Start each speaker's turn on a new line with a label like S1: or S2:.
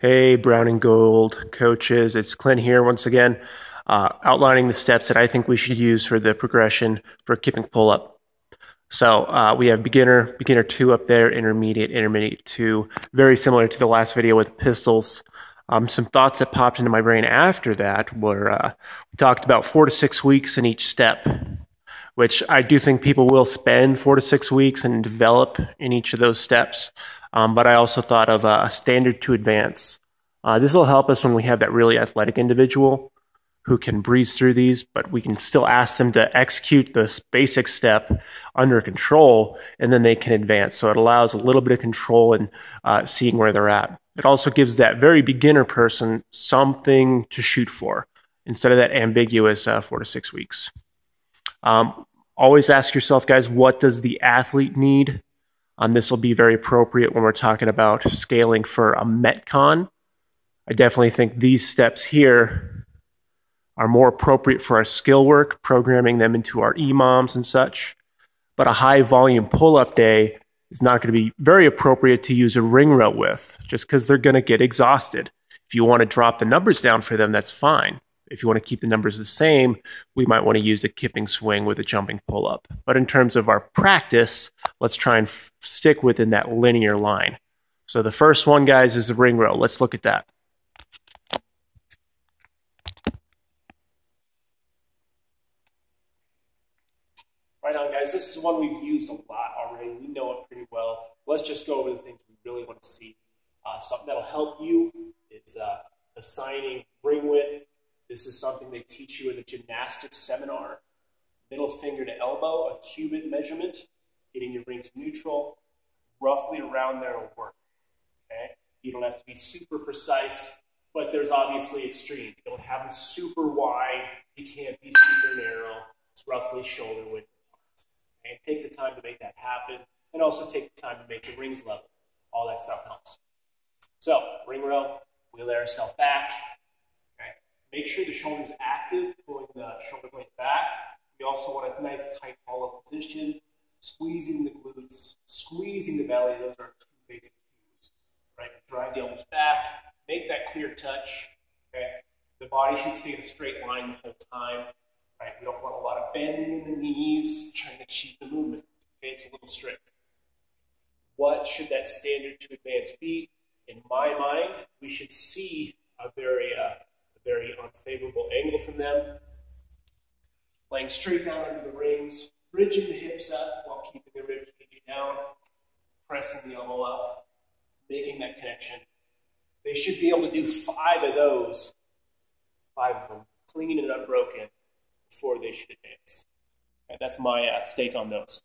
S1: Hey, Brown and Gold coaches, it's Clint here once again, outlining the steps that I think we should use for the progression for kipping pull-up. So we have beginner 2 up there, intermediate 2, very similar to the last video with pistols. Some thoughts that popped into my brain after that were, we talked about 4 to 6 weeks in each step, which I do think people will spend 4 to 6 weeks and develop in each of those steps. But I also thought of a standard to advance. This will help us when we have that really athletic individual who can breeze through these, but we can still ask them to execute this basic step under control, and then they can advance. So it allows a little bit of control in seeing where they're at. It also gives that very beginner person something to shoot for instead of that ambiguous 4 to 6 weeks. Always ask yourself, guys, what does the athlete need? This will be very appropriate when we're talking about scaling for a Metcon. I definitely think these steps here are more appropriate for our skill work, programming them into our EMOMs and such. But a high volume pull-up day is not going to be very appropriate to use a ring row with, just because they're going to get exhausted. If you want to drop the numbers down for them, that's fine. If you want to keep the numbers the same, we might want to use a kipping swing with a jumping pull-up. But in terms of our practice, let's try and stick within that linear line. So the first one, guys, is the ring row. Let's look at that. Right on, guys. This is one we've used a lot already. We know it pretty well. Let's just go over the things we really want to see. Something that'll help you is assigning ring width. This is something they teach you in the gymnastics seminar. Middle finger to elbow, a cubit measurement, getting your ring to neutral. Roughly around there will work. Okay? You don't have to be super precise, but there's obviously extremes. Don't have them super wide. You can't be super narrow. It's roughly shoulder width. And take the time to make that happen, and also take the time to make the rings level. All that stuff helps. So, ring row, wheel ourselves back. Okay. Make sure the shoulder's active, pulling the shoulder blades back. We also want a nice tight hollow position, squeezing the glutes, squeezing the belly. Those are 2 basic cues. Right? Drive the elbows back, make that clear touch. Okay. The body should stay in a straight line the whole time. Right? We don't want a lot of bending in the knees, trying to cheat the movement. Okay, it's a little strict. What should that standard to advance be? In my mind, we should see a very unfavorable angle from them. Laying straight down under the rings, bridging the hips up while keeping the rib cage down, pressing the elbow up, making that connection. They should be able to do 5 of those, 5 of them, clean and unbroken, before they should advance. Okay, that's my stake on those.